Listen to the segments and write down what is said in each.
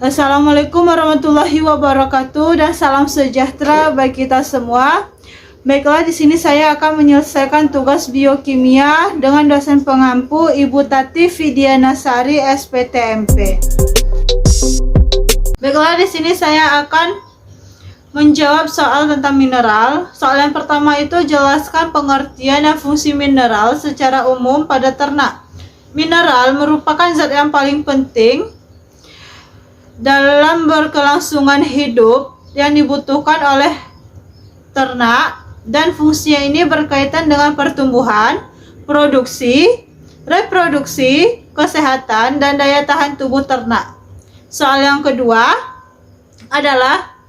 Assalamualaikum warahmatullahi wabarakatuh dan salam sejahtera bagi kita semua. Baiklah, di sini saya akan menyelesaikan tugas biokimia dengan dosen pengampu Ibu Tati Fidianasari SPTMP. Baiklah, di sini saya akan menjawab soal tentang mineral. Soal yang pertama itu jelaskan pengertian dan fungsi mineral secara umum pada ternak. Mineral merupakan zat yang paling penting dalam berkelangsungan hidup yang dibutuhkan oleh ternak, dan fungsinya ini berkaitan dengan pertumbuhan, produksi, reproduksi, kesehatan, dan daya tahan tubuh ternak. Soal yang kedua adalah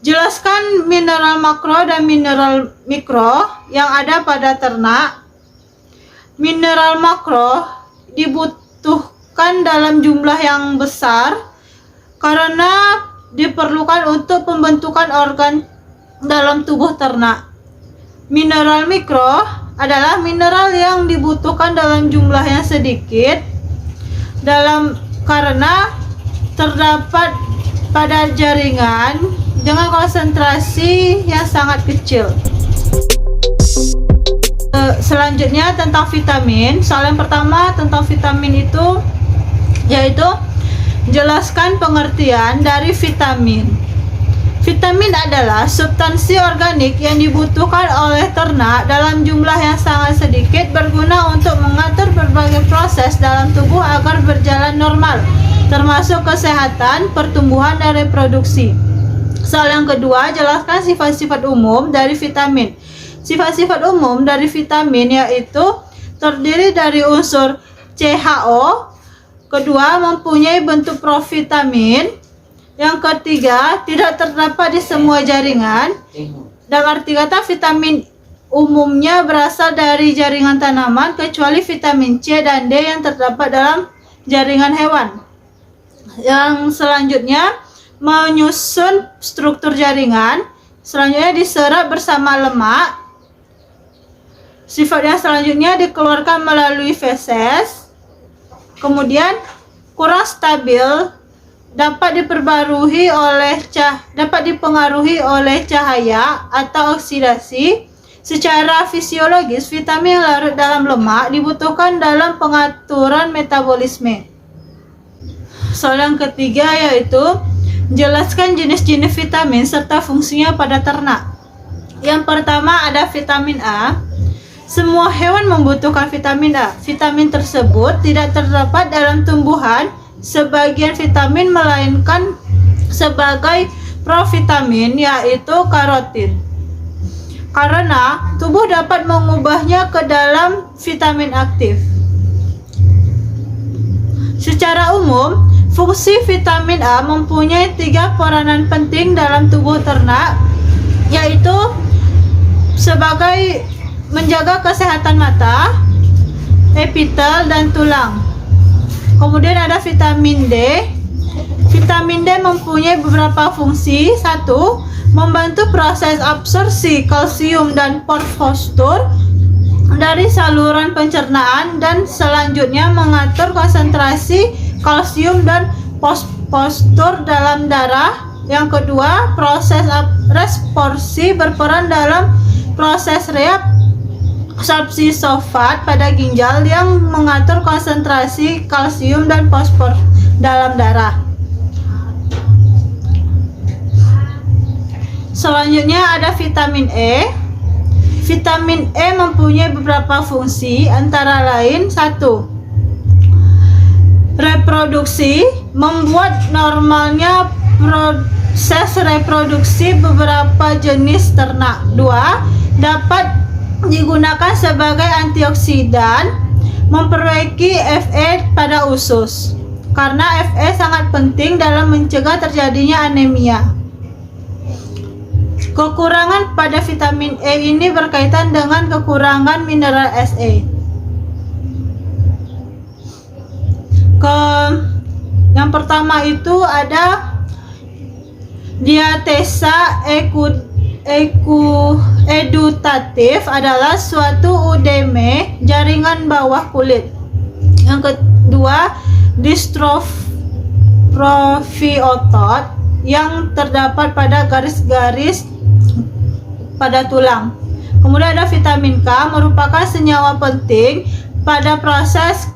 jelaskan mineral makro dan mineral mikro yang ada pada ternak. Mineral makro dibutuhkan dalam jumlah yang besar karena diperlukan untuk pembentukan organ dalam tubuh ternak. Mineral mikro adalah mineral yang dibutuhkan dalam jumlah yang sedikit karena terdapat pada jaringan dengan konsentrasi yang sangat kecil. Selanjutnya tentang vitamin. Soal yang pertama tentang vitamin itu yaitu jelaskan pengertian dari vitamin. Vitamin adalah substansi organik yang dibutuhkan oleh ternak dalam jumlah yang sangat sedikit, berguna untuk mengatur berbagai proses dalam tubuh agar berjalan normal, termasuk kesehatan, pertumbuhan, dan reproduksi. Soal yang kedua, jelaskan sifat-sifat umum dari vitamin. Sifat-sifat umum dari vitamin yaitu terdiri dari unsur CHO. Kedua, mempunyai bentuk provitamin. Yang ketiga, tidak terdapat di semua jaringan. Dalam arti kata, vitamin umumnya berasal dari jaringan tanaman, kecuali vitamin C dan D yang terdapat dalam jaringan hewan. Yang selanjutnya, menyusun struktur jaringan. Selanjutnya, diserap bersama lemak. Sifat yang selanjutnya dikeluarkan melalui feses. Kemudian kurang stabil, dapat dipengaruhi oleh cahaya atau oksidasi. Secara fisiologis, vitamin yang larut dalam lemak dibutuhkan dalam pengaturan metabolisme. Soal yang ketiga yaitu jelaskan jenis-jenis vitamin serta fungsinya pada ternak. Yang pertama ada vitamin A. Semua hewan membutuhkan vitamin A. Vitamin tersebut tidak terdapat dalam tumbuhan sebagian vitamin, melainkan sebagai provitamin, yaitu karotin. Karena tubuh dapat mengubahnya ke dalam vitamin aktif. Secara umum, fungsi vitamin A mempunyai 3 peranan penting dalam tubuh ternak, yaitu sebagai menjaga kesehatan mata, epitel, dan tulang. Kemudian ada vitamin D. Vitamin D mempunyai beberapa fungsi. 1. Membantu proses absorpsi kalsium dan fosfor dari saluran pencernaan, dan selanjutnya mengatur konsentrasi kalsium dan fosfor dalam darah. Yang kedua, proses resorpsi berperan dalam proses reabsorpsi sulfat pada ginjal yang mengatur konsentrasi kalsium dan fosfor dalam darah. Selanjutnya ada vitamin E. Vitamin E mempunyai beberapa fungsi, antara lain 1. Reproduksi, membuat normalnya proses reproduksi beberapa jenis ternak. 2. Dapat digunakan sebagai antioksidan, memperbaiki Fe pada usus, karena Fe sangat penting dalam mencegah terjadinya anemia. Kekurangan pada vitamin E ini berkaitan dengan kekurangan mineral Se. Yang pertama itu ada diatesa edutatif, adalah suatu udeme jaringan bawah kulit. Yang kedua, profiotot yang terdapat pada garis-garis pada tulang. Kemudian ada vitamin K, merupakan senyawa penting pada proses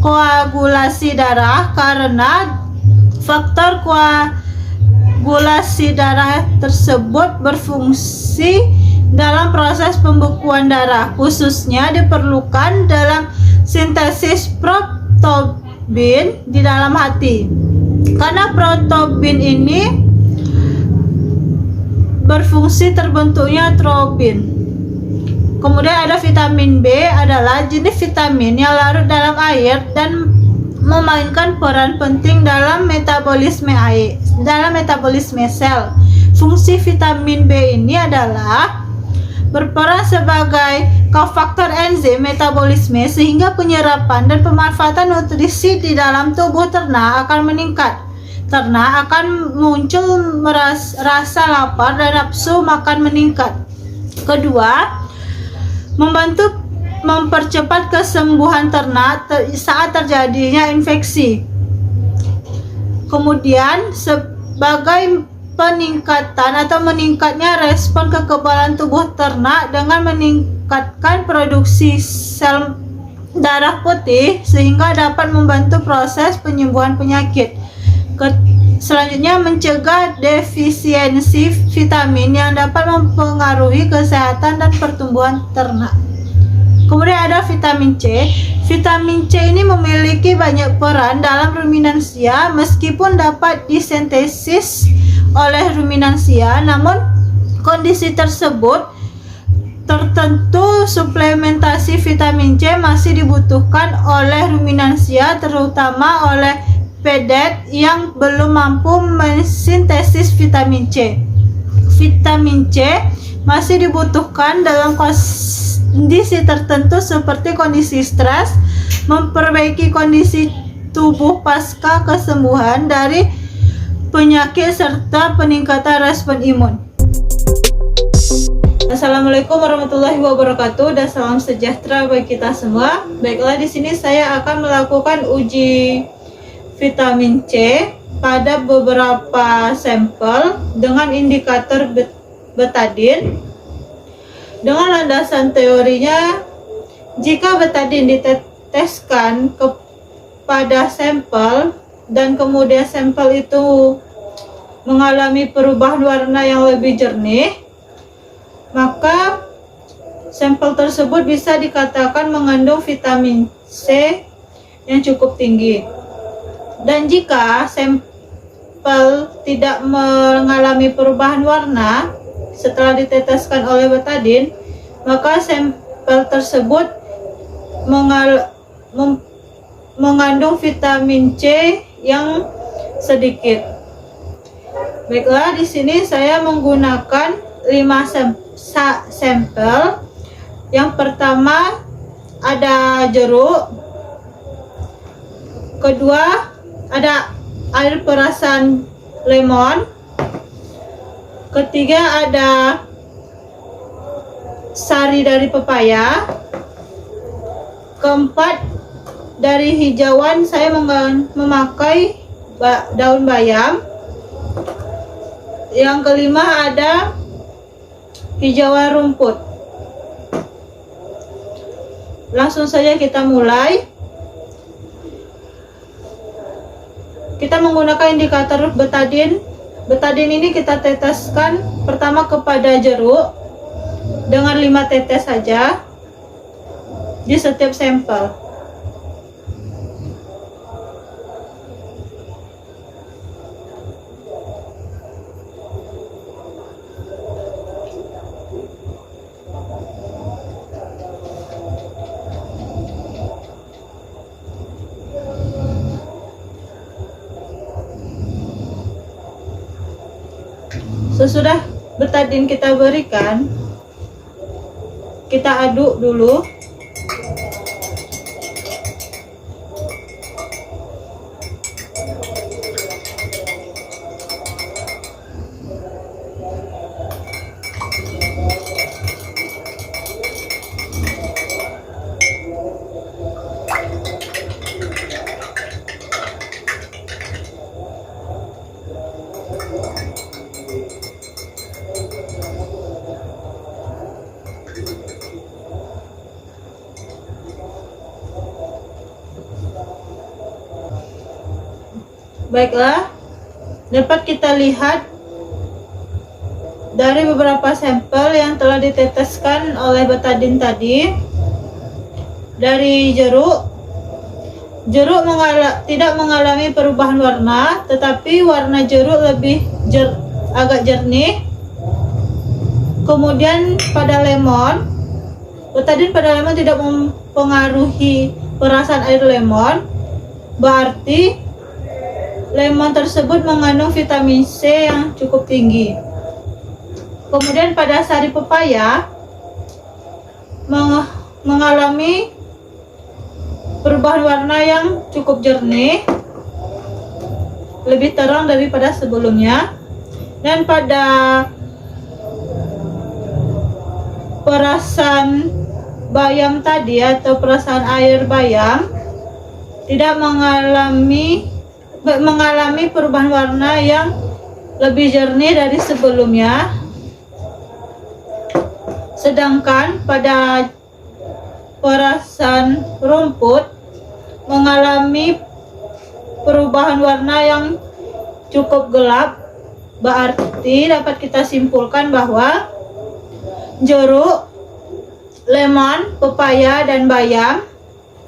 koagulasi darah karena faktor koagulasi darah tersebut berfungsi dalam proses pembekuan darah, khususnya diperlukan dalam sintesis protobin di dalam hati. Karena protobin ini berfungsi terbentuknya trombin. Kemudian ada vitamin B, adalah jenis vitamin yang larut dalam air dan memainkan peran penting dalam metabolisme sel. Fungsi vitamin B ini adalah berperan sebagai kofaktor enzim metabolisme, sehingga penyerapan dan pemanfaatan nutrisi di dalam tubuh ternak akan meningkat. Ternak akan muncul rasa lapar dan nafsu makan meningkat. Kedua, membantu mempercepat kesembuhan ternak saat terjadinya infeksi. Kemudian sebagai peningkatan atau meningkatnya respon kekebalan tubuh ternak dengan meningkatkan produksi sel darah putih sehingga dapat membantu proses penyembuhan penyakit. Selanjutnya, mencegah defisiensi vitamin yang dapat mempengaruhi kesehatan dan pertumbuhan ternak. Kemudian ada vitamin C. Vitamin C ini memiliki banyak peran dalam ruminansia meskipun dapat disintesis oleh ruminansia, namun kondisi tersebut tertentu suplementasi vitamin C masih dibutuhkan oleh ruminansia, terutama oleh pedet yang belum mampu mensintesis vitamin C. Vitamin C masih dibutuhkan dalam kondisi tertentu seperti kondisi stres, memperbaiki kondisi tubuh pasca kesembuhan dari penyakit serta peningkatan respon imun. Assalamualaikum warahmatullahi wabarakatuh dan salam sejahtera bagi kita semua. Baiklah, di sini saya akan melakukan uji vitamin C pada beberapa sampel dengan indikator betadin. Dengan landasan teorinya, jika betadin diteteskan kepada sampel dan kemudian sampel itu mengalami perubahan warna yang lebih jernih, maka sampel tersebut bisa dikatakan mengandung vitamin C yang cukup tinggi. Dan jika sampel tidak mengalami perubahan warna setelah diteteskan oleh betadin, maka sampel tersebut mengandung vitamin C yang sedikit. Baiklah, di sini saya menggunakan 5 sampel. Yang pertama ada jeruk, kedua ada air perasan lemon, ketiga ada sari dari pepaya, keempat dari hijauan saya memakai daun bayam, yang kelima ada hijauan rumput. Langsung saja kita mulai. Kita menggunakan indikator betadin. Betadin ini kita teteskan pertama kepada jeruk dengan 5 tetes saja di setiap sampel. Sesudah betadin kita berikan, kita aduk dulu. Baiklah, dapat kita lihat dari beberapa sampel yang telah diteteskan oleh Betadine tadi. Dari jeruk tidak mengalami perubahan warna, tetapi warna jeruk lebih agak jernih. Kemudian pada lemon, Betadine pada lemon tidak mempengaruhi perasaan air lemon, berarti lemon tersebut mengandung vitamin C yang cukup tinggi. Kemudian pada sari pepaya mengalami perubahan warna yang cukup jernih, lebih terang daripada sebelumnya. Dan pada perasan bayam tadi atau perasan air bayam tidak mengalami perubahan warna yang lebih jernih dari sebelumnya. Sedangkan pada perasan rumput mengalami perubahan warna yang cukup gelap. Berarti dapat kita simpulkan bahwa jeruk, lemon, pepaya, dan bayam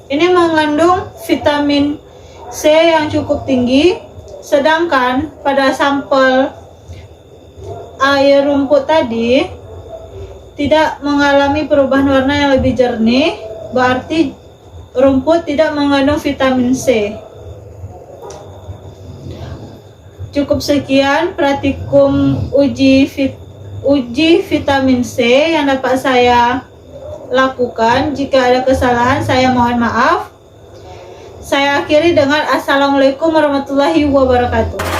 ini mengandung vitamin C yang cukup tinggi. Sedangkan pada sampel air rumput tadi tidak mengalami perubahan warna yang lebih jernih, berarti rumput tidak mengandung vitamin C. Cukup sekian praktikum uji vitamin C yang dapat saya lakukan. Jika ada kesalahan, saya mohon maaf. Saya akhiri dengan Assalamualaikum warahmatullahi wabarakatuh.